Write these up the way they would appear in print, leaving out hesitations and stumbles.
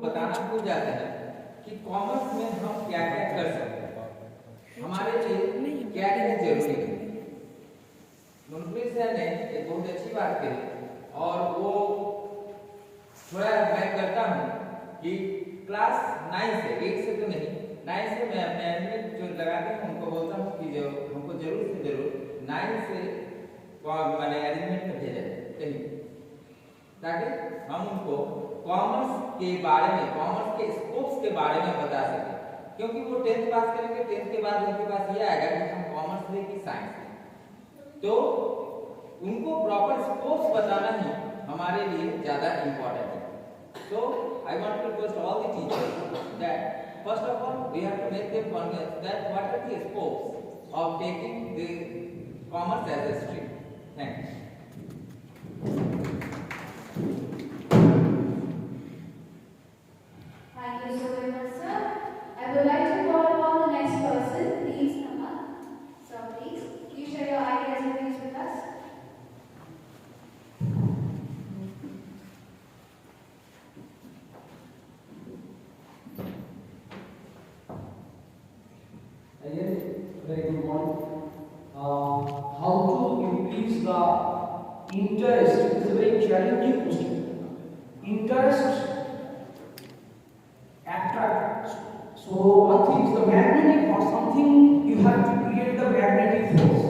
बताना भूल जाते हैं कि कॉमर्स में हम क्या क्या कर सकते हैं, हमारे लिए क्या क्या जरूरी है। मुनफरी सर ने एक बहुत अच्छी बात कही और वो थोड़ा मैं करता हूँ कि क्लास 9 से 8 से तो नहीं 9 से मैं अपने एडमिट जो लगाते हैं उनको बोलता हूँ कि जो हमको जरूर से जरूर 9 से मैंने एडमिट में भेजा कहीं, ताकि हम उनको कॉमर्स के बारे में, कॉमर्स के स्कोप्स के बारे में बता सकें। क्योंकि वो 10th पास करेंगे, 10th के बाद उनके पास ये आएगा कि हम कॉमर्स लें कि साइंस लें, तो उनको प्रॉपर स्कोप्स बताना ही हमारे लिए ज़्यादा इम्पोर्टेंट है। So I want to request all the teachers that first of all we have to make them convinced that what are the scopes of taking the commerce as a stream. Thanks. Thank you so very much, sir. I would like to call upon the next person. Please come up. So please share your ideas and views with us. Very good morning. How to increase the interest? It is a very challenging question. Interest attract. So one thing is the magnetic or something, you have to create the magnetic force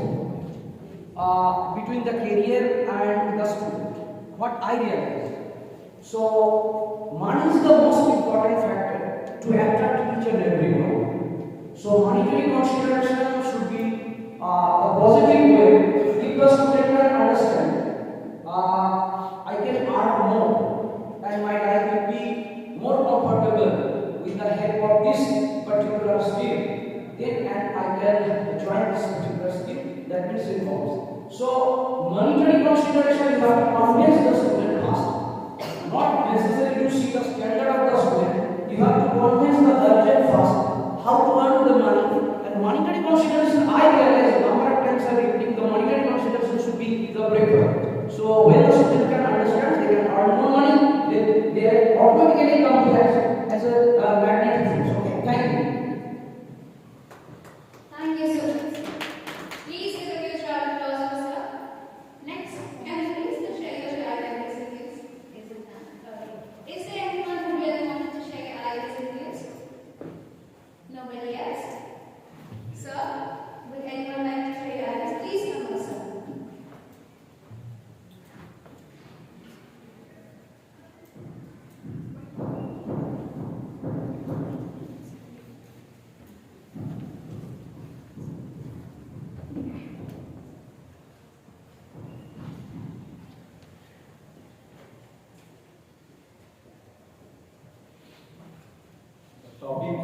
between the career and the student. What I realize. So money is the most important factor to attract each and everyone. So monetary consideration should be a positive way. If the student can understand, I can earn more and my life will be more comfortable with the help of this particular skill. Then and I can join this particular skill. That means involves. So monetary consideration you have to convince the student first. Not necessary to see the standard of the student. You have to convince the guardian first. How to earn the money and monetary consideration. I realize number of times I repeating the monetary consideration should be the breaker. So when the student can understand, they can earn more money. They automatically come here as a magnetic force. Okay, thank you. Thank you so much. Please give a huge round of applause for sir. Next, can you please share your ideas and views? Is it done? Okay. Is there anyone who really wanted to share your ideas and views? Nobody else? Sir, would anyone like to share your ideas? Please come on, sir. Topic.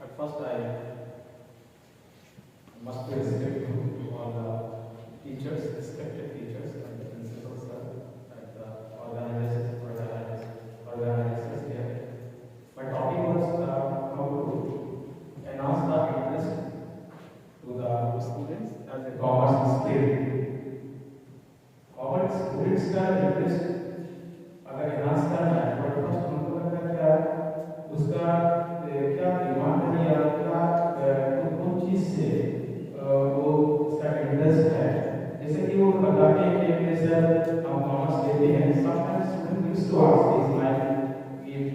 At first, I must pay respect to all the teachers, respected teachers, and the principals, and the organizers here. My topic was how to enhance the interest to the students as a commerce skill. Commerce students का interest अगर enhance करना है, but first उनको लगता है क्या उसका क्या डिमांड है या क्या कौन चीज से वो उसका इंटरेस्ट है। जैसे कि वो बताते हैं कि अपने सर हम कॉमर्स लेते हैं, sometimes student used to ask this like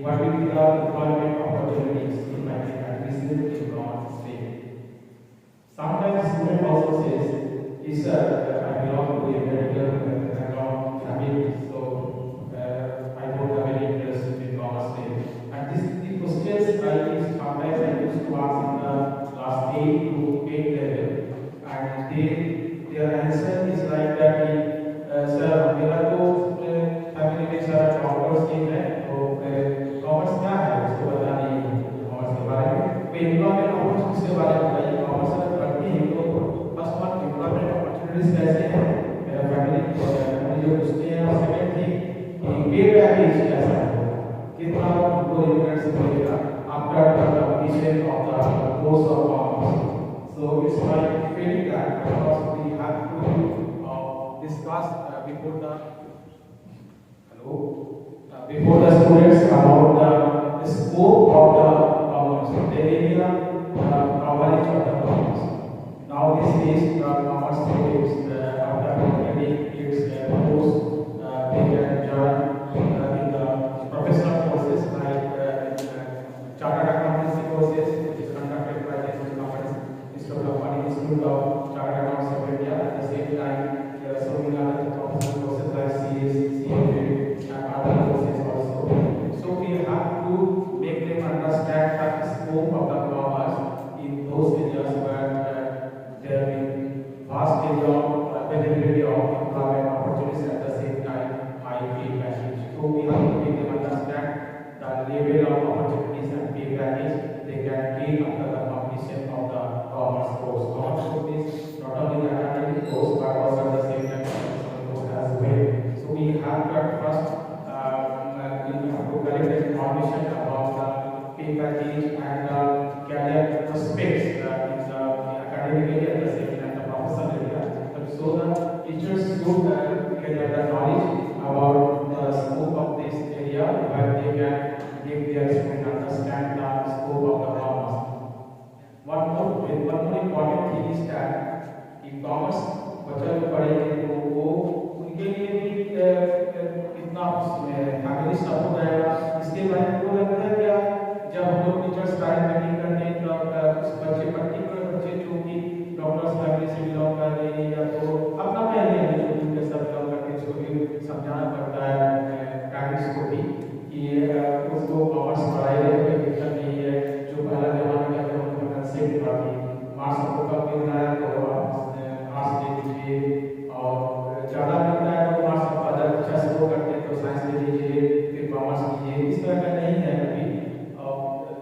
what will be the employment opportunities in my admission in commerce stream. Sometimes student also says, yes sir, I belong to a medical background family, so I don't have any interest in commerce stream. And this the questions sometimes I used to ask in the class 8 to 8 level, and their answer is like that sir मेरा तो family में सारा doctors के हैं, तो commerce क्या है उसको बता नहीं कॉमर्स के बारे में। एम्प्लॉयमेंट अपॉर्चुनिटीज के बारे में बताइए, कॉमर्स अगर पढ़ते हैं तो फर्स्ट वन एम्प्लॉयमेंट अपॉर्चुनिटीज कैसे हैं मेरा फैमिली जो पूछते हैं, और सेकंड थिंग पे पैकेज कैसा है, कितना उनको रिटर्न्स मिलेगा after the completion of the course of commerce. So it's my feeling that because we have to discuss before the before the students about the scope of the commerce, the area coverage of the commerce. Now this is the commerce students after completing its course, they can join in the professional courses like chartered accountancy courses, which is conducted by the Institute of Money Institute of Chartered Accountants of India. At the same time, there are so many other professional courses like CS, CFA, and other courses also. So we have to make them understand the scope of the commerce in those areas where there will be vast area of availability of employment opportunities, at the same time high pay package. So we have to make them understand the level of opportunities and pay package they can gain after the completion of the commerce course. Commerce course is not only the academic course but also at the same time professional course as well. So we have to at first to collect the information about the pay package and the career prospects in the academic area, at the same time the professional area. So the teachers should gather the knowledge about the scope of this area where they can make their students understand the scope of the commerce. One more important thing is that in commerce बच्चा जो पढ़ेंगे तो वो उनके लिए भी इतना family support रहेगा। इसके बारे में को लगता है क्या जब हम लोग टीचर्स टाइम मीटिंग करते हैं तो उस बच्चे पर्टिकुलर बच्चे जो कि डॉक्टर्स फैमिली से बिलोंग कर रहे हैं या तो अपना फैमिली है जो उनके साथ बिलोंग करते हैं, उसको भी समझाना पड़ता है पेरेंट्स को भी कि उसको कॉमर्स पढ़ाई है कोई दिक्कत नहीं है। जो पहला जमाना में जब उनको कंसेप्ट था कि मार्क्स आपको कम मिल रहा है तो आर्ट्स ले लीजिए और ज़्यादा मिलता है तो मार्क्स आप अदर अच्छा स्कोर करते हैं तो साइंस ले लीजिए फिर कॉमर्स लीजिए। इस तरह का नहीं है अभी।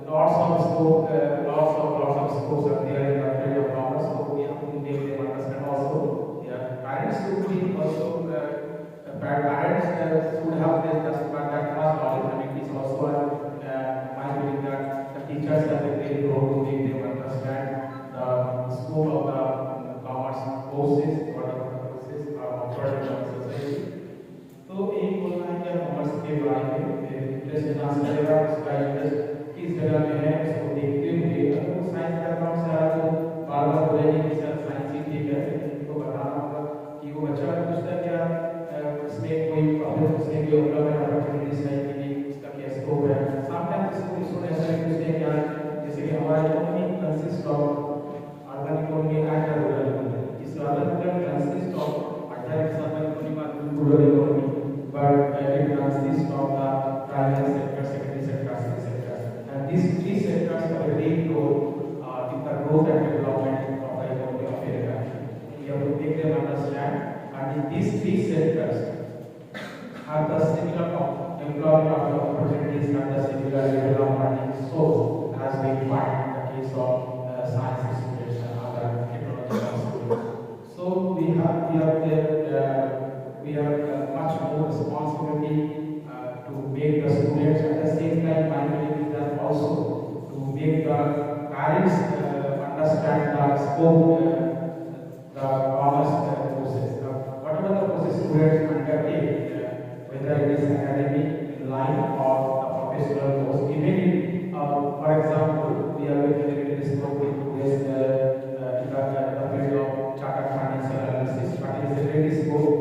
Lots of scope are there in the field of commerce, so we have to make them understand also. Parents should be also parents should have this just but that much knowledge, and it is also my belief that the teachers have a great role to make them understand the scope of the commerce courses or the courses offered in the society. तो एक बोलना है कि commerce के बारे में interest जान करेगा, उसका इंटरेस्ट किस जगह में है उसको देखते हुए अगर वो साइंस बैकग्राउंड से आ रहा है तो बार बार बोलेंगे कि सर साइंस ही ठीक है, तो बताना होगा कि वो बच्चा पूछता है क्या इसमें कोई प्रॉब्लम उसने भी होगा मैं अपॉर्चुनिटीज है कि नहीं, उसका क्या स्कोप है। समटाइम्स इसको ऐसा भी पूछते हैं क्या जैसे कि हमारा economy consist of urban economy and rural economy. इस urban economy consist of 18% economy rural economy but it consists of the primary sector, secondary sector, tertiary sector, and these three sectors have a great role in the growth and development of the economy of India. We have to make them understand, and in these three sectors have the similar employment opportunities and the similar level of earning source as we find in the case of science students and other technological students. So we have much more responsibility to make the students, at the same time my belief is that also to make the parents understand the scope the commerce courses. Whatever the courses students undertake, whether it is academic line or the professional course, even if, for example, we are going to this scope in this the field of chartered financial analysis, but it is a very scope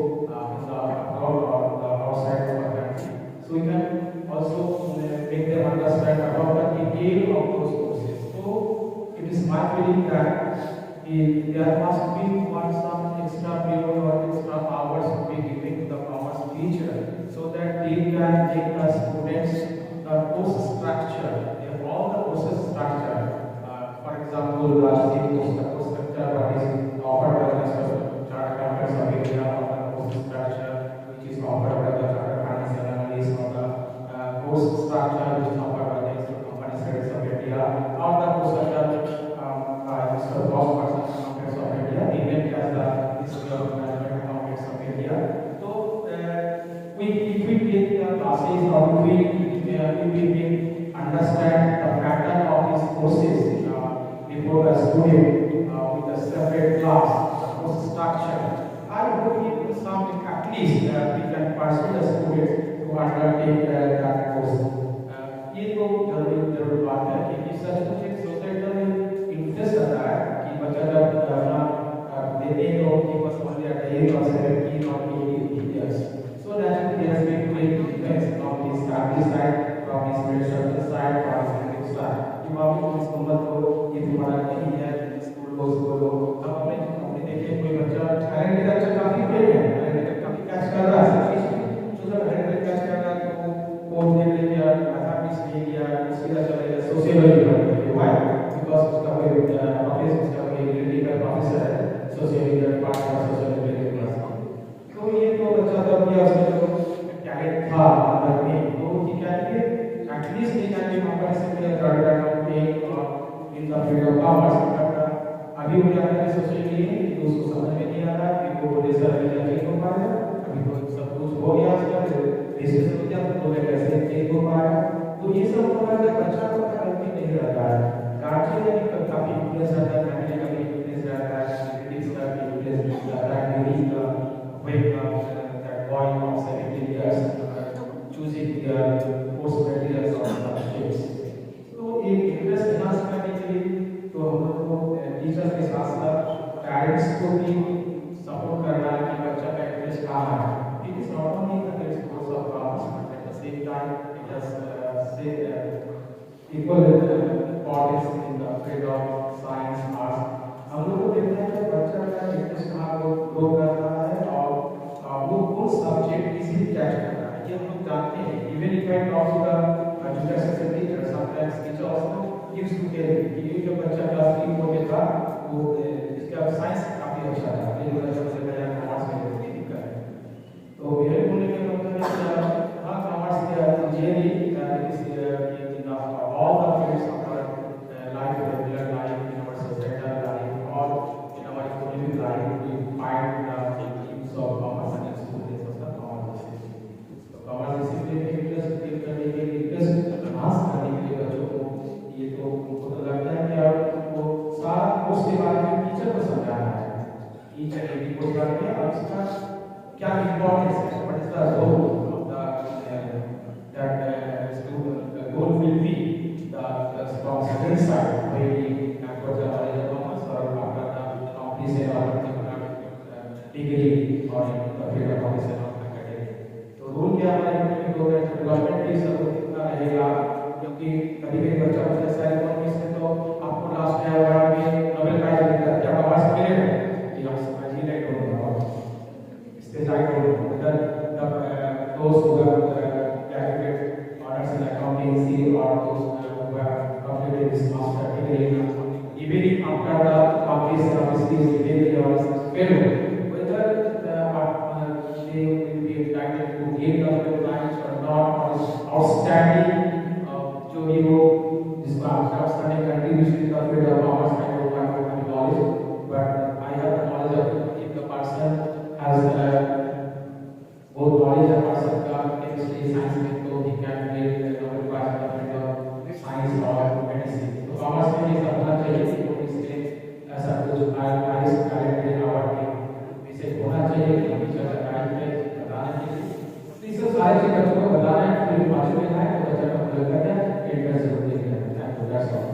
outside of our country. So we can also make them understand about the detail of those courses. So it is my feeling that there must be some extra period or extra hours to be given to the commerce teacher so that they can take the students the course structure, all the courses structure. For example, the course structure what is offered by the chartered accountants of India, or the course structure which is offered by the chartered financial analyst, or the course structure which is offered by the Institute of Money Studies of India, or the course structure by Mr. Boss Person Accountants of India, even as the Institute of Management Accountants of India. So if we take the classes or we understand the pattern of these courses before the student with a separate class, the course structure, I would give some at least we can pursue the students to partner take that course. ये तो जरूर बात है कि सचमुच एक society में interest आता है कि बच्चा जब अपना देते हैं तो कि बस मान लिया डेली और 17 or 18 years. So naturally there has been great difference from his family side, from his social side, from his academic side. कि वहाँ पे इस उम्र को ये बड़ा नहीं है स्कूल लो अब अपने देखें कोई बच्चा टैलेंटेड अच्छा काफी great है टैलेंटेड काफी कैच कर रहा है तो जब टैलेंटेड कैच कर रहा है तो वो देख लिया मैथमेटिक्स ले लिया सीधा चले गया सोशियोलॉजी पढ़ने व्हाई बिकॉज़ उसका कोई प्रोफेसर उसका कोई रिलेटिव का प्रोफेसर है सोशियोलॉजी का पार्ट का सोशियोलॉजी के क्लास तो ये तो बच्चा जब भी उसमें जो टैलेंट था अंदर में तो कि क्या है एटलीस्ट ये जान के हमारे से भी थर्ड टाइम पे इन the field of commerce but अभी वो क्या है सोसाइटी है कि उसको समझ में नहीं आ रहा कि वो जैसा नहीं हो पा रहा अभी तो सब कुछ हो गया उसका डिसीजन हो गया तो कैसे चेंज हो पा रहा तो ये सब हो रहा है बच्चा को गलती नहीं रहता है गार्जियन का काफी इन्फ्लुएंस रहता है फैमिली का भी इन्फ्लुएंस रहता है रिलेटिव्स का भी इन्फ्लुएंस रहता है मेरी का wait that boy of 17 years choosing their course materials or subjects तो ये इंटरेस्ट एनहांस करने के लिए तो हम लोग को टीचर्स के साथ साथ पेरेंट्स को भी सपोर्ट करना है कि बच्चा का इंटरेस्ट कहाँ है it is not only the course of commerce but at the same time it has equal importance in the field of science arts हम लोग को देखना है कि बच्चा का इंटरेस्ट कहाँ ग्रो कर रहा है और वो कौन सब्जेक्ट इजीली कैच कर रहा है ये हम लोग जानते हैं even if I talk to the teacher से teacher sometimes teacher also gives to tell कि ये जो बच्चा क्लास 3 में था वो इसका साइंस काफी अच्छा था ये बच्चा से पहले कॉमर्स में कोई दिक्कत है तो मेरे बोलने का मतलब है कि हाँ कॉमर्स के इंजीनियरिंग इस all the fields of our life, regular life, in our societal life, or in our economic life, we find the use of commerce and students of the commerce discipline. So commerce discipline के interest करने के लिए interest enhance करने के लिए बच्चों को ये तो उनको तो लगता है कि अब वो सारा कोर्स के बारे में टीचर को समझाना है each and every कोर्स बारे में अब इसका क्या इम्पोर्टेंस है what is the role of the that student goal will be from second side maybe after the commerce or after the completion of degree or in the field of completion of academic तो rule क्या है कि development की support कितना रहेगा क्योंकि कभी-कभी बच्चा बोलता है सर कॉमर्स में तो आपको लास्ट ईयर में नोबेल प्राइज मिलता है क्या कॉमर्स मिलेगा ये आप समझ ही नहीं होगा इससे जाएगा उधर तब those who have graduated honors in accountancy or those completed this master degree even if after the completion of this degree or failure whether they will be entitled to gain the prize or not or outstanding जो भी हो जिसको outstanding contribution in the field of commerce I don't have knowledge but I have the knowledge of if the person has both knowledge and person का chemistry science में तो he can get the Nobel Prize in the field of science or medicine तो commerce में ये सब होना चाहिए तो इसलिए ऐसा कुछ आईएस कैलेंडर अवार्ड के इसे होना चाहिए कि टीचर का टाइम पे बताना चाहिए तो इस सारे चीज बच्चों को बताना है फिर मालूम लेना है तो बच्चा का मतलब करना है इंटरेस्ट जरूर देखना है थैंक यू दैट्स ऑल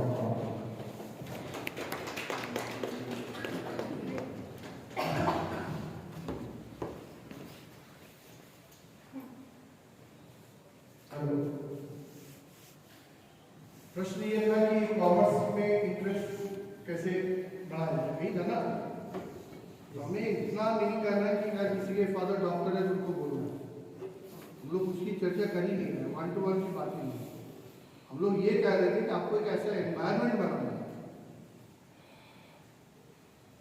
प्रश्न ये था कि कॉमर्स में इंटरेस्ट कैसे बढ़ा जाए नहीं था ना हमें इतना नहीं करना है कि अगर किसी के फादर डॉक्टर है तो उनको बोलना हम लोग उसकी चर्चा कर ही नहीं रहे 1-to-1 की बात नहीं है हम लोग ये कह रहे थे कि आपको एक ऐसा एनवायरनमेंट बनाना है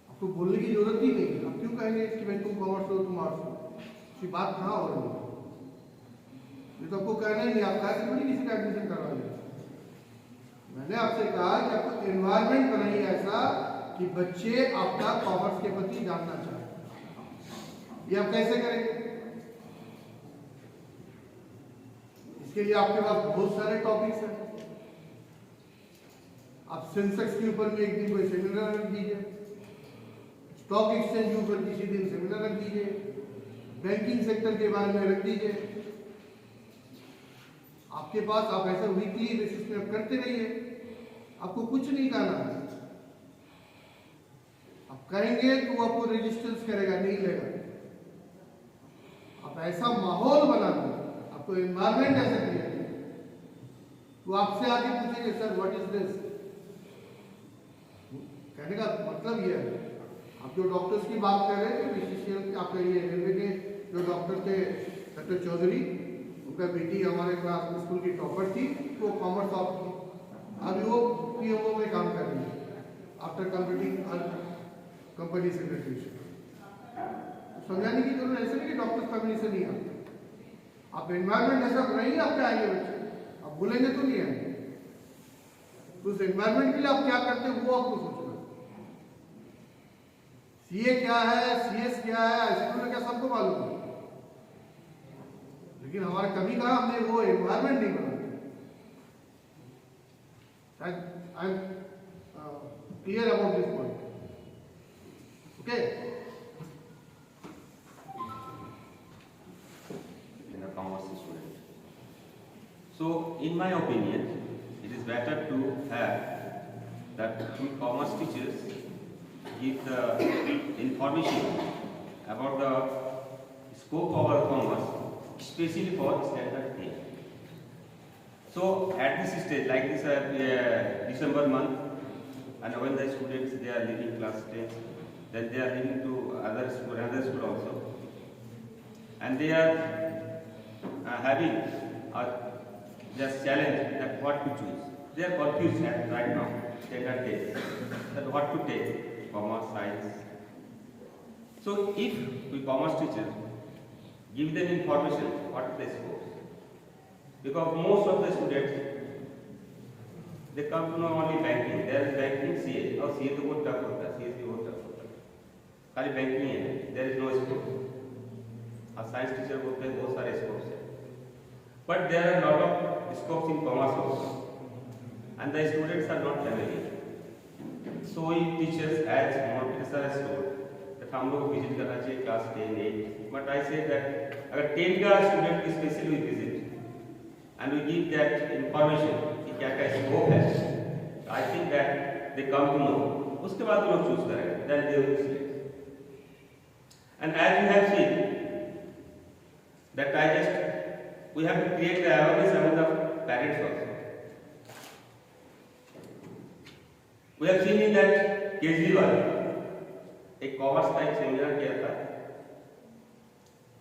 आपको बोलने की जरूरत ही नहीं है आप क्यों कहेंगे कि भाई तुम कॉमर्स लो तुम आर्ट्स लो उसकी बात कहाँ हो रही है ये तो आपको कहना ही नहीं आप कहा थोड़ी किसी का एडमिशन करवाइए मैंने आपसे कहा कि आपको एनवायरनमेंट बनाइए ऐसा कि बच्चे आपका कॉमर्स के प्रति जानना चाहें ये आप कैसे करेंगे इसके लिए आपके पास बहुत सारे टॉपिक्स हैं आप सेंसेक्स के ऊपर में एक दिन कोई सेमिनार रख दीजिए स्टॉक एक्सचेंज के ऊपर किसी दिन सेमिनार रख दीजिए बैंकिंग सेक्टर के बारे में रख दीजिए आपके पास, आप ऐसा वीकली बेसिस में आप करते रहिए, आपको कुछ नहीं कहना है। आप कहेंगे तो वो आपको रेजिस्टेंस करेगा, नहीं लेगा। आप ऐसा माहौल बना दो, आपको एनवायरमेंट ऐसा क्रिएट तो आपसे आके पूछेंगे सर व्हाट इज दिस। कहने का मतलब ये है, आप जो डॉक्टर्स की बात कर रहे थे, बीसीसीएल आपके ये रेलवे के जो डॉक्टर थे डॉक्टर चौधरी, उनका बेटी हमारे क्लास में स्कूल की टॉपर थी, वो कॉमर्स ऑफ की, अभी वो पीएमओ में काम कर रही है आफ्टर कंप्लीटिंग कंपनी सेक्रेटरी। समझाने की जरूरत ऐसे नहीं कि डॉक्टर्स फैमिली से नहीं आते। आप एनवायरमेंट ऐसा बनाइए, आपके आएंगे बच्चे, आप बोलेंगे तो नहीं आएंगे। तो उस एनवायरमेंट के लिए आप क्या करते हैं वो आपको सोचना। सीए क्या है, सीएस क्या है, स्कूल में क्या, सबको मालूम है, लेकिन हमारे कभी कहा हमने वो एनवायरमेंट नहीं बना। I am clear about this point, okay. Commerce student. So, in my opinion, it is better to have that commerce teachers give the information about the scope of our commerce, especially for standard 10. So, at this stage, like this December month, and when the students they are leaving class 10, then they are leaving to another school also, and they are having a just challenge that what to choose. They are confused right now, standard 10, that what to take, commerce, science. So if we commerce teachers give them information what they scope, because most of the students they come to know only banking. There is banking, CA, और CA तो बहुत tough होता है, CS भी बहुत tough होता है, खाली banking है, there is no scope. और साइंस टीचर बोलते हैं बहुत सारे स्कोप्स हैं, but there are lot of scopes in commerce also, and the students are not familiar. So we teachers, as Mohammed sir has told, that हम लोग visit करना चाहिए class 10, 8, but I say that अगर 10 का student specially visit and we give that information कि क्या क्या scope है, I think that they come to know, उसके बाद वो लोग चूज करेंगे, then they will select. And as you have seen that we have to create the awareness among the parents also. We have seen in that Kejriwal एक commerce का एक seminar किया था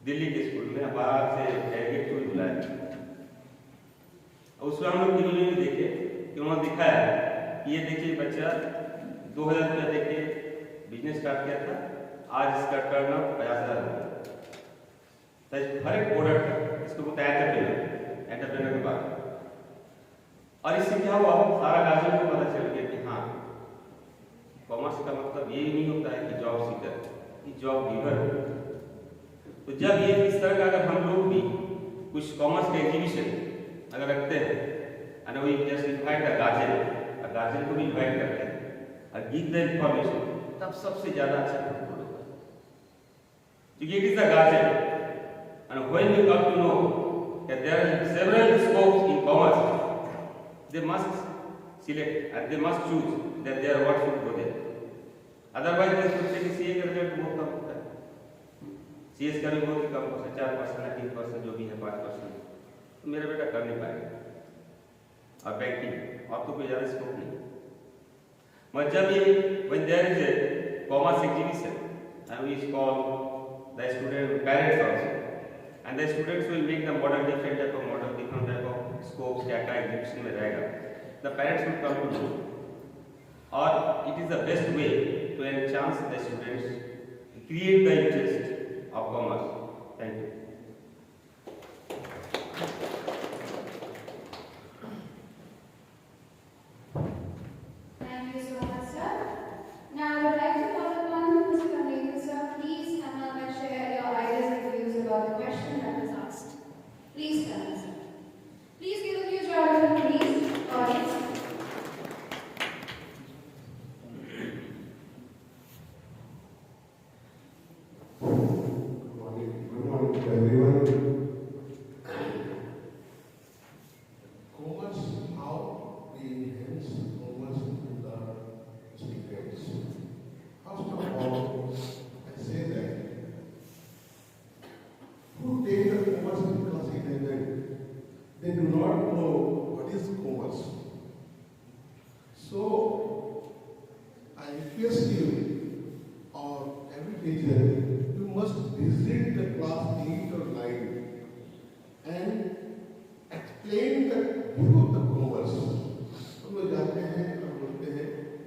दिल्ली के स्कूल में, बाहर से डेलीगेट को बुलाया, उसमें हम लोग टीवी में देखे कि उन्होंने दिखाया कि ये देखिए बच्चा 2000 रुपया देके बिजनेस स्टार्ट किया था, आज इसका टर्नओवर 50,000 हो गया। हर एक प्रोडक्ट इसको बोलते हैं एंटरप्रेन्योर के बाद, और इससे क्या हुआ, सारा गार्जियन को पता चल गया कि हाँ कॉमर्स का मतलब ये नहीं होता है कि जॉब सीकर, कि जॉब गिवर। तो जब ये इस तरह का अगर हम लोग भी कुछ कॉमर्स का एग्जीबिशन अगर रखते हैं, and we just invite the guardian को भी इनवाइट करते हैं और गिव द इंफॉर्मेशन, तब सबसे ज्यादा अच्छा कंट्रोल होगा, क्योंकि it is the guardian. And when you come to know that there are several scopes in commerce, they must select and they must choose that they are what should go there. Otherwise, they should say कि CA का result बहुत कम होता है, CS का भी बहुत कम होता है, 4% 3% जो भी है 5%, तो मेरा बेटा कर नहीं पाएगा। और बैंकिंग और तो कोई ज़्यादा स्कोप नहीं। मगर जब ये when there is a commerce exhibition and we call the student parents also, and the students will make the model, different type of model, different type of scopes क्या क्या exhibition में रहेगा, the parents will come to know, or it is the best way to enhance the students, create the interest of commerce. Thank you. Thank you so much, sir. Now I would like to call upon Mr. Kamlesh sir. Please come up and share your ideas and views about the question that was asked. Please come, sir. Please give a huge round of applause, audience. Good morning. enhance commerce with our students. First of all, I say that who take the commerce class in England, they do not know what is commerce. So, I request you, or every teacher, you must visit the class 8 or 9 and explain the view of the commerce. हम लोग जाते हैं और बोलते हैं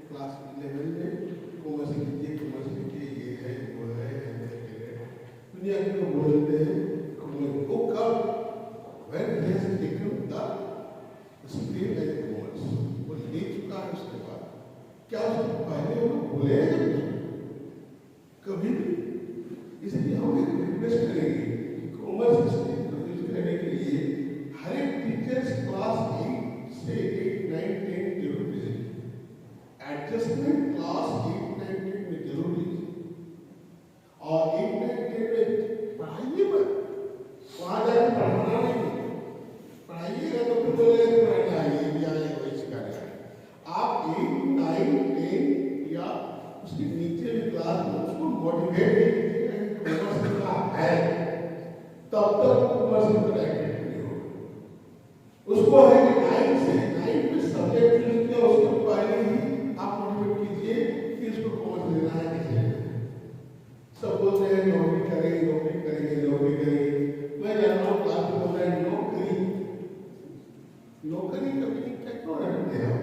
class 11 में commerce लीजिए ये है वो है दुनिया के लोग बोलते हैं वो कब when he has taken the stream as commerce वो ले चुका है उसके बाद क्या उसको पहले वो बोले कभी भी इसलिए हम एक रिक्वेस्ट करेंगे कि कॉमर्स स्ट्रीम प्रोड्यूस करने के लिए हर एक टीचर्स क्लास 8 से 8, 9, 10 जरूर विजिट एडजस्टमेंट क्लास 8, 9, 10 में जरूर लीजिए और 8, 9, 10 में पढ़ाइए मत वहाँ जाकर पढ़ाना नहीं पढ़ाइएगा तो फिर बोलेगा पढ़ाने आइए या वही सिखाने आप 8, 9, 10 या उसके नीचे भी क्लास में उसको मोटिवेट कीजिएगा कि कॉमर्स का है तब तक कॉमर्स में नहीं होगा उसको है कि 9 से 9 पे सब्जेक्ट चूज किया उसको पहले ही आप मोटिवेट कीजिए कि इसको कॉमर्स लेना है कैसे सब बोलते हैं नौकरी करेंगे मैं जानता हूँ क्लास में बोल रहे हैं नौकरी कभी क्यों रखते हैं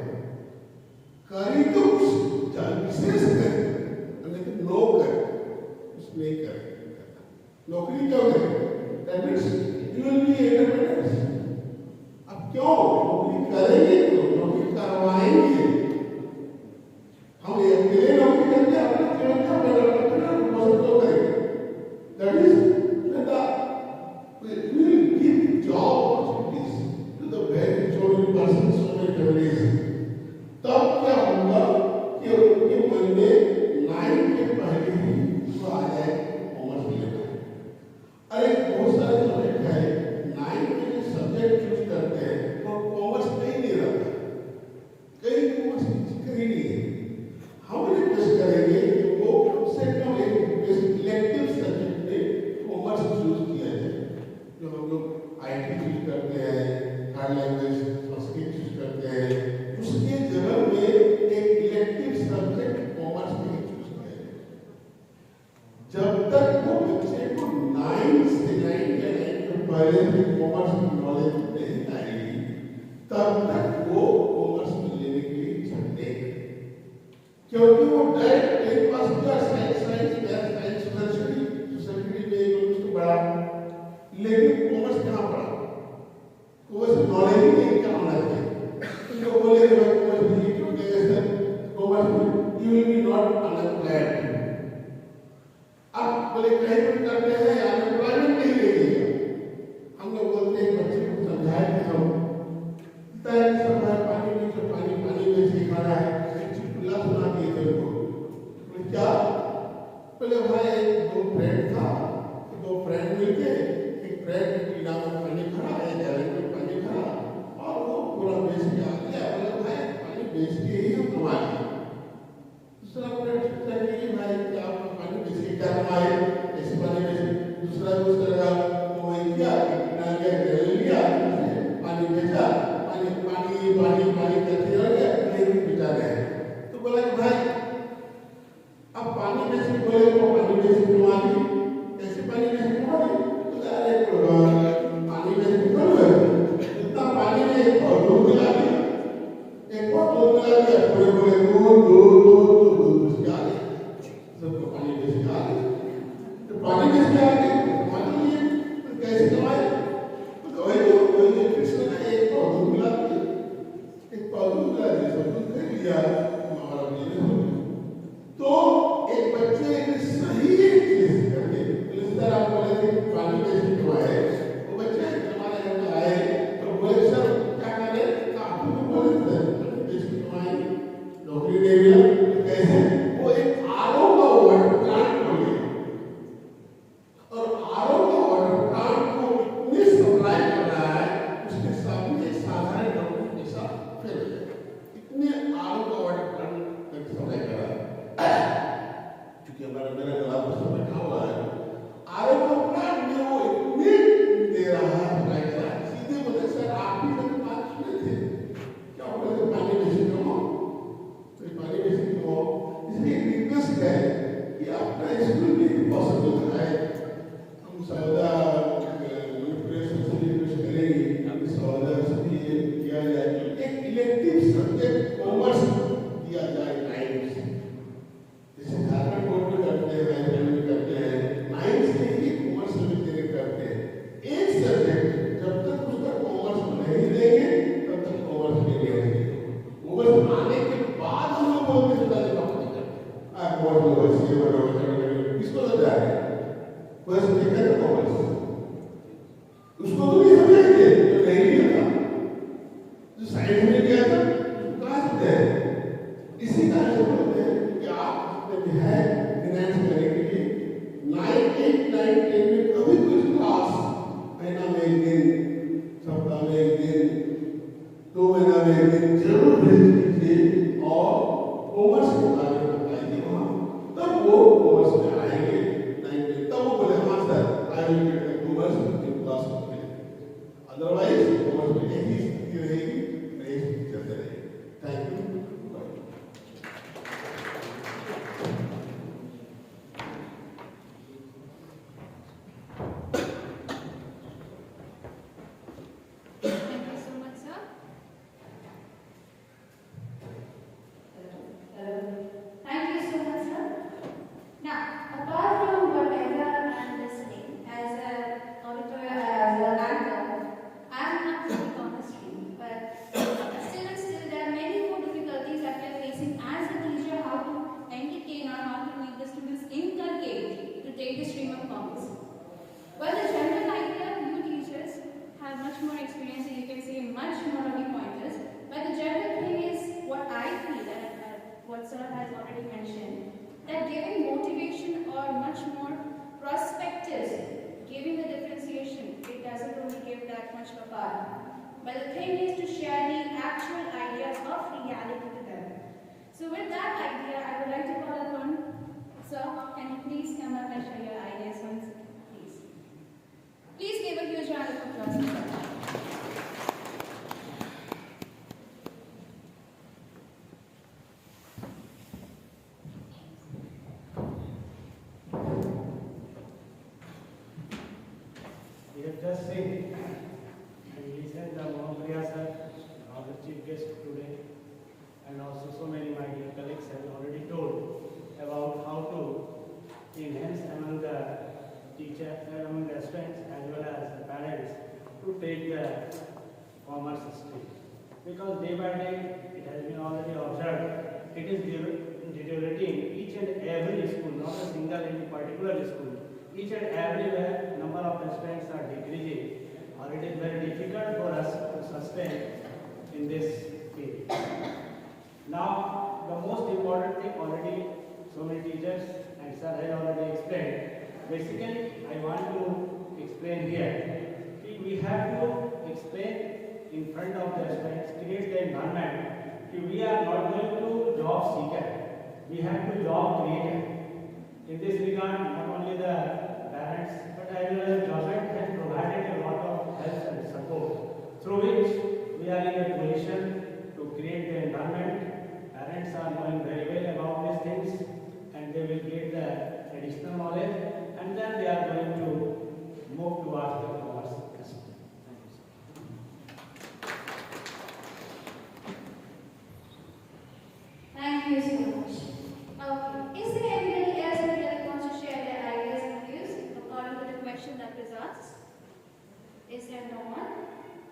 करी तो विशेष करें लेकिन नो कर उसमें नहीं करें नौकरी क्यों करें that means you will be independence अब क्यों नौकरी करेंगे तो नौकरी करवाएंगे हम ये अकेले नौकरी करके अपने जीवन का प्रदर्शन तो करेंगे that is we will give job opportunities to the very chosen persons so many families तब क्या होगा कि उनके मन में 9 के पहले ही वो आ जाए कॉमर्स लेना अरे बहुत सारे सब्जेक्ट है 9 के जो सब्जेक्ट चूज करते हैं वो कॉमर्स नहीं ले रहा कई कॉमर्स की जिक्र ही नहीं है हम रिक्वेस्ट करेंगे कि वो कम से कम एक इलेक्टिव सब्जेक्ट में कॉमर्स चूज किया जाए जो हम लोग आईटी चूज करते हैं थर्ड लैंग्वेज संस्कृत चूज करते हैं उसके जगह में एक इलेक्टिव सब्जेक्ट कॉमर्स में चूज किया जाए जब तक वो बच्चे को 9 से 9 या 9 के पहले भी कॉमर्स की नॉलेज नहीं आएगी तब तक वो कॉमर्स में लेने के लिए इच्छा नहीं क्योंकि वो डायरेक्ट एक पास किया साइंस सोसाइटी में उसको पढ़ा लेकिन कॉमर्स कहाँ पढ़ा कॉमर्स नॉलेज ही नहीं क्या होना चाहिए तो बोले कॉमर्स में क्यों गए सर कॉमर्स में you will be not unemployed अब बोले कहीं भी करते हैं अनएम्प्लॉयमेंट नहीं लेंगे हम लोग बोलते हैं बच्चे को समझाए कि हम तैर समय पानी में जो पानी में सिखाना है चुटकुला सुना दिए थे उनको क्या बोले भाई दो फ्रेंड था दो फ्रेंड मिलके एक फ्रेंड टीना में पानी भरा है जलन में पानी भरा और वो पूरा बेच के आ गया बोले भाई पानी बेच के ही हम कमा लिए दूसरा फ्रेंड सोचता है कि भाई क्या आप पानी बेच के क्या कमाए ऐसे पानी बेच दूसरा दोस्त लगा तो वही किया टीना गया जल लिया पानी बेचा पानी करते रह गया लेकिन बेचा गया तो बोला कि भाई अब पानी बेच के बोले तो पानी बेच के कमा ली कैसे पानी बेच के कमा ली तो अरे पानी बेच के कमा ली इतना पानी में एक और दूध मिला दिया एक और दूध मिला दिया बोले दूध क्या सबको पानी बेच के आ गए तो पानी बेच के आ गए मान लीजिए जो साइंस में किया था कहाँ से दे इसी कारण से बोलते हैं कि आप जो है फाइनेंस करने के लिए 9, 8, 9, 10 में कभी कुछ क्लास महीना में एक दिन सप्ताह में एक दिन 2 महीना में एक दिन जरूर भेज दीजिए और कॉमर्स के बारे में बताइए वहाँ तब वो कॉमर्स में आएंगे 9 में तब वो बोले हाँ sir I will get the commerce in class में अदरवाइज कॉमर्स में एक ही स्थिति रहेगी नहीं चलते रहेगी thank you Thank you so much, sir. Thank you so much, sir. Now, apart from whatever I'm listening, as an auditor, as an anchor, I'm not from the commerce stream, but still and still there are many more difficulties that we are facing as a teacher, how to entertain or how to make the students inculcate to take the stream of commerce. Well, the general idea, you teachers have much more experience and you can say much more of the pointers. But the general thing is what I feel that what sir has already mentioned, that giving motivation or much more perspectives, giving the differentiation, it doesn't only give that much of a part. But the thing is to share the actual ideas of reality to them. So with that idea, I would like to call upon sir, can you please come up and share your ideas once, please. Please give a huge round of applause. We have just seen and listened the Mohammed sir, our chief guest today, and also so many my dear colleagues have already told about how to enhance among the teachers and among the students as well as the parents to take the commerce stream. Because day by day it has been already observed, it is deteriorating each and every school, not a single any particular school. Each and everywhere number of students are decreasing, or it is very difficult for us to sustain in this field. Now, the most important thing already so many teachers and sir have already explained. Basically, I want to explain here. We have to explain in front of the students, create the environment. We are not going to job seeker. We have to job creator. In this regard, not only the parents, but as well as government has provided a lot of help and support, through which we are in a position to create the environment. Parents are knowing very well about these things, and they will get the additional knowledge, and then they are going to move towards the commerce. Thank you so much. Okay. Is there anybody else who really wants to share their ideas and views according to the question that was asked? Is there no one?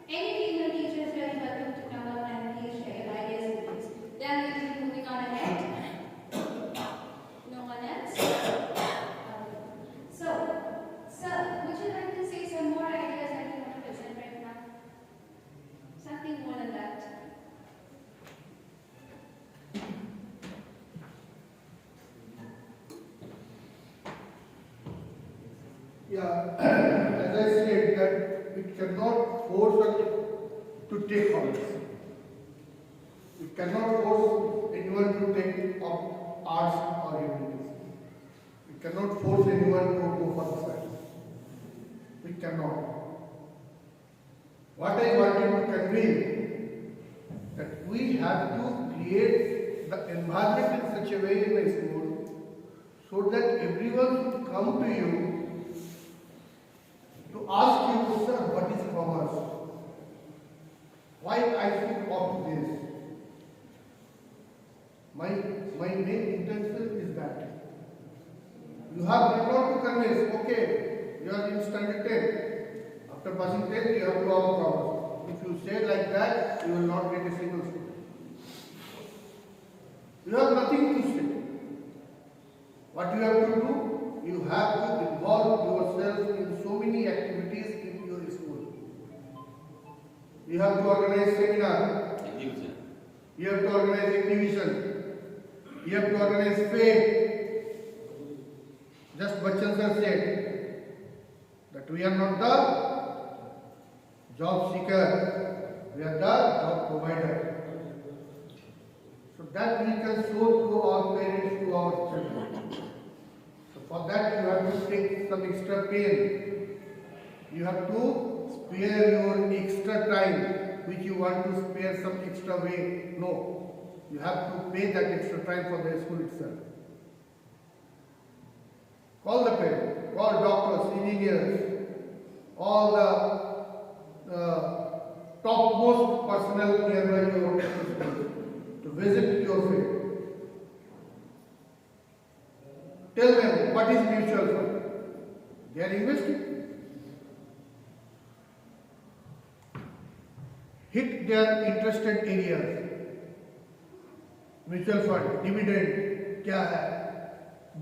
Any female teacher is very welcome to come up and please share your ideas and views. Then we will be moving on ahead. No one else? Okay. So, sir, would you like to say some more ideas that you want to present right now? Something more than that. Yeah, as I said that it cannot force us to take commerce. It cannot force anyone to take up arts or humanities. It cannot force anyone to go for the science. It cannot. What I wanted to convey that we have to create the environment in such a way in the school so that everyone should come to you to ask you, sir, what is commerce? Why I should opt this? My main intention is that you have not to convince, okay, you are in standard 10. After passing 10, you have to opt commerce. If you say like that, you will not get a single student. You have nothing to say. What you have to do, you have to involve yourself in so many activities in your school. You have to organize seminar. organize exhibition. You have to organize fair. Just Bachchan sir said that we are not the job seeker, we are the job provider. So that we can show to our parents, to our children. So for that you have to take some extra pain. You have to spare your extra time which you want to spare some extra way. No, you have to pay that extra time for the school itself. Call the parents, call doctors, engineers, all the topmost personnel nearby your school to visit your field. Tell them what is mutual fund. They are investing. Hit their interested areas. Mutual fund, dividend क्या है,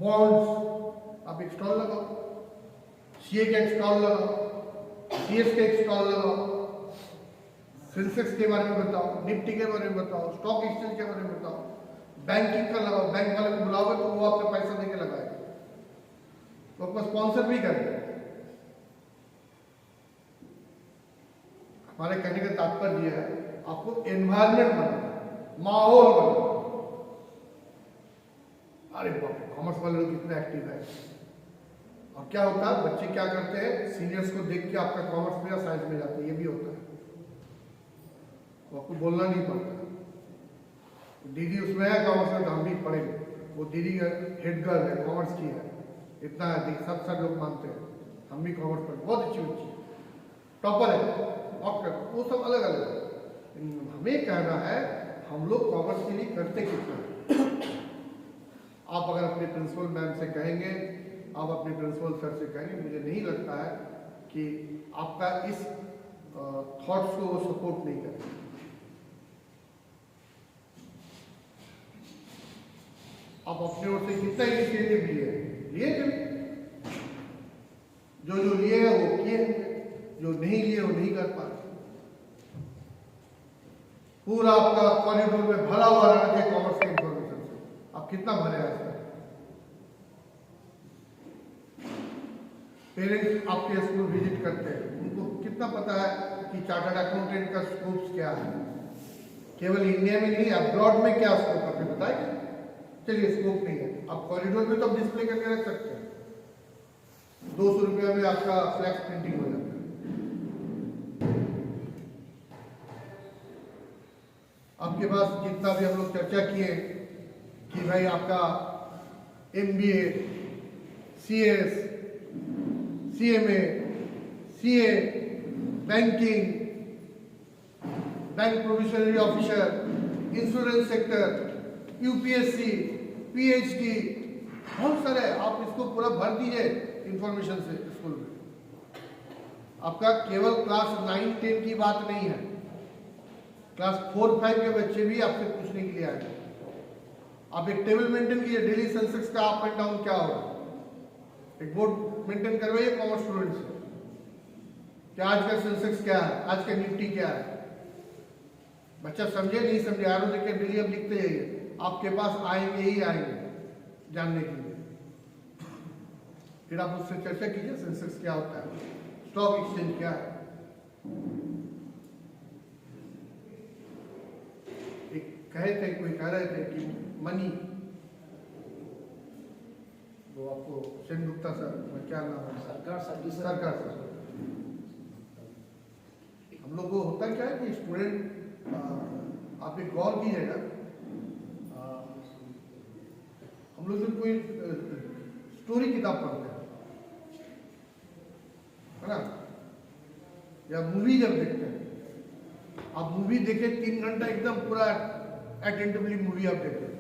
bonds, आप एक stall लगाओ, CA का एक stall लगाओ, CS का एक स्टॉल लगाओ, सेंसेक्स के बारे में बताओ, निफ्टी के बारे में बताओ, स्टॉक एक्सचेंज के बारे में बताओ, बैंकिंग का लगाओ, बैंक वाले को बुलाओगे तो वो आपका पैसा देके लगाएगा, तो आपको स्पॉन्सर भी करेगा। हमारे कहने का तात्पर्य है आपको एनवायरमेंट बनाना, माहौल बनाना। अरे बाप, कॉमर्स वाले लोग कितने एक्टिव है। और क्या होता है, बच्चे क्या करते हैं, सीनियर्स को देख के आपका कॉमर्स में या साइंस में जाते हैं, ये भी होता है, वो आपको बोलना नहीं पड़ता। दीदी उसमें है कॉमर्स में, तो हम भी पढ़ेंगे, वो दीदी हेड गर्ल है, कॉमर्स की है, इतना है, सब लोग मानते हैं, हम भी कॉमर्स पढ़े, बहुत अच्छी बच्ची, टॉपर है, डॉक्टर, वो सब अलग अलग है। हमें कहना है हम लोग कॉमर्स के लिए करते कितना। आप अगर अपने प्रिंसिपल मैम से कहेंगे, आप अपने प्रिंसिपल सर से कहेंगे, मुझे नहीं लगता है कि आपका इस थॉट्स को वो सपोर्ट नहीं करेंगे। आप अपने ओर से कितना इनिशिएटिव लिए जो लिए है वो किए, जो नहीं लिए वो नहीं कर पाए। पूरा आपका कॉरिडोर में भरा हुआ रहना चाहिए कॉमर्स के इंफॉर्मेशन से, आप कितना भरे हैं। पेरेंट्स आपके स्कूल विजिट करते हैं, उनको कितना पता है कि चार्टर्ड अकाउंटेंट का स्कोप क्या है, केवल इंडिया में नहीं, अब्रॉड में क्या स्कोप है, आपने बताया। चलिए स्कोप नहीं है, आप कॉरिडोर में तो आप डिस्प्ले करके रख सकते हैं, 200 रुपया में आपका फ्लैक्स प्रिंटिंग हो जाता है। आपके पास जितना भी हम लोग चर्चा किए कि भाई आपका MBA, CS, CMA, CA, banking, bank provisionary officer, insurance sector, UPSC, PhD, बहुत सारे, आप इसको पूरा भर दीजिए इंफॉर्मेशन से स्कूल में। आपका केवल क्लास 9-10 की बात नहीं है, क्लास 4-5 के बच्चे भी आपसे पूछने के लिए आएंगे। आप एक टेबल मेंटेन कीजिए, डेली सेंसेक्स का अप एंड डाउन क्या होगा, एक बोर्ड मेंटेन करवाइए कॉमर्स स्टूडेंट से, क्या आज का सेंसेक्स क्या है, आज का निफ्टी क्या है। बच्चा समझे नहीं समझे, आरो देखिए डेली अब लिखते जाइए, आपके पास आएंगे ही आएंगे जानने के लिए। फिर आप उससे चर्चा कीजिए सेंसेक्स क्या होता है, स्टॉक एक्सचेंज क्या है। एक कहे थे, कोई कह रहे थे कि मनी, वो आपको सेन गुप्ता सर, क्या नाम है, सरकार सर, हम लोग को होता क्या है कि स्टूडेंट, आप एक गौर कीजिएगा, हम लोग जब कोई स्टोरी किताब पढ़ते हैं, है ना, या मूवी जब देखते हैं, आप मूवी देखे 3 घंटा एकदम पूरा अटेंटिवली मूवी आप देखते हैं,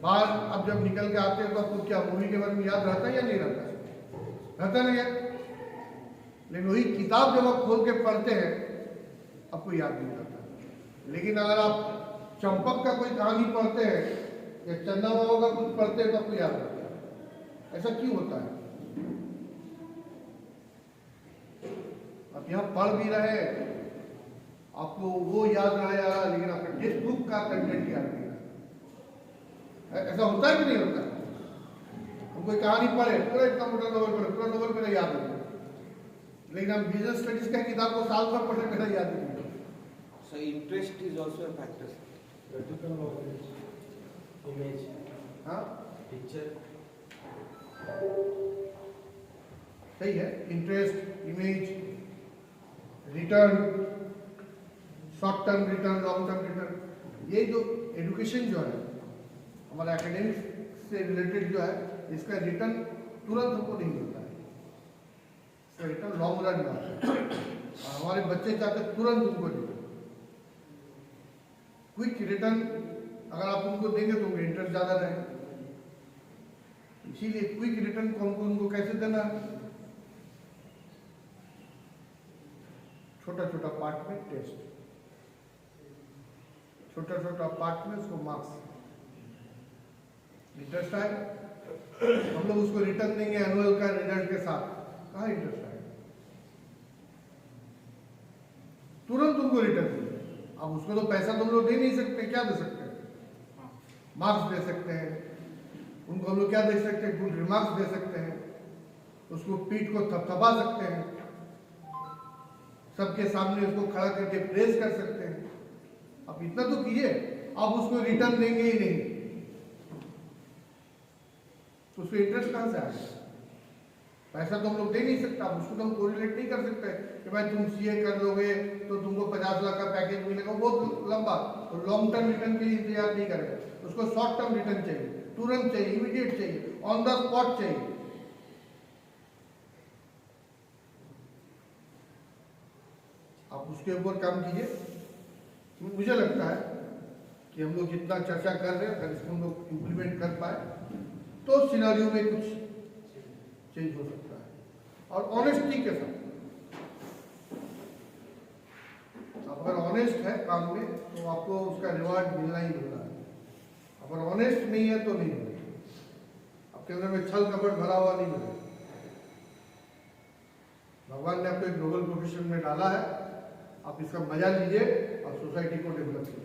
बाहर अब जब निकल के आते हैं तो आपको क्या मूवी के बारे में याद रहता है या नहीं रहता नहीं है। लेकिन वही किताब जब आप खोल के पढ़ते हैं आपको याद नहीं रहता। लेकिन अगर आप चंपक का कोई कहानी पढ़ते हैं या चंदा बाबा का कुछ पढ़ते हैं तो आपको याद रहता है। ऐसा क्यों होता है? आप यहाँ पढ़ भी रहे, आपको वो याद रहा, लेकिन आपका टेक्स्ट बुक का कंटेंट याद नहीं रहता। ऐसा होता है कि नहीं होता? हम कोई कहानी पढ़े, पूरा इतना मोटा नोवेल पढ़े, पूरा नोवेल मेरा याद है, लेकिन हम बिजनेस स्टडीज का किताब को साल भर पढ़े, मेरा याद नहीं। So interest is also a factor. Vertical knowledge, image, हाँ picture. सही है। Interest, image, return, short term return, long term return, ये जो एजुकेशन जो है हमारा एकेडमिक्स से रिलेटेड जो है, इसका रिटर्न तुरंत हमको नहीं मिलता है, इसका रिटर्न लॉन्ग रन में आता है। और हमारे बच्चे चाहते हैं तुरंत उनको रिटर्न, क्विक रिटर्न अगर आप उनको देंगे तो उनका इंटरेस्ट ज़्यादा रहेगा। इसीलिए क्विक रिटर्न को हमको उनको कैसे देना है? छोटा छोटा पार्ट में टेस्ट, छोटा छोटा पार्ट में उसको मार्क्स, इंटरेस्ट आएगा। हम लोग उसको रिटर्न देंगे एनुअल का रिजल्ट के साथ, कहाँ इंटरेस्ट आएगा? तुरंत उनको रिटर्न देंगे। अब उसको तो पैसा तुम लोग दे नहीं सकते, क्या दे सकते हैं? मार्क्स दे सकते हैं उनको, हम लोग क्या दे सकते हैं? गुड रिमार्क्स दे सकते हैं, उसको पीठ को थपथपा सकते हैं, सबके सामने उसको खड़ा करके प्रेस कर सकते हैं। अब इतना तो कीजिए, आप उसको रिटर्न देंगे ही नहीं तो उसको इंटरेस्ट कहां से आएगा? पैसा तो हम लोग दे नहीं सकता, उसको तो हम कोरिलेट नहीं कर सकते कि भाई तुम सीए कर लोगे तो तुमको 50 लाख का पैकेज मिलेगा, बहुत लंबा। तो लॉन्ग टर्म रिटर्न के लिए इंतजार नहीं करेगा, उसको शॉर्ट टर्म रिटर्न चाहिए, तुरंत चाहिए, इमीडिएट चाहिए, ऑन द स्पॉट चाहिए। आप उसके ऊपर काम कीजिए। मुझे लगता है कि हम लोग जितना चर्चा कर रहे हैं, अगर इसको हम लोग इम्प्लीमेंट कर पाए तो सिनेरियो में कुछ चेंज हो सकता है। और ऑनेस्टी के साथ, आप अगर ऑनेस्ट है काम में तो आपको उसका रिवार्ड मिलना ही मिलना है। अगर ऑनेस्ट नहीं है तो नहीं मिलेगा, आपके अंदर में छल कपट भरा हुआ नहीं मिलेगा। भगवान ने आपको एक नोबल प्रोफेशन में डाला है, आप इसका मजा लीजिए और सोसाइटी को डेवलप कीजिए।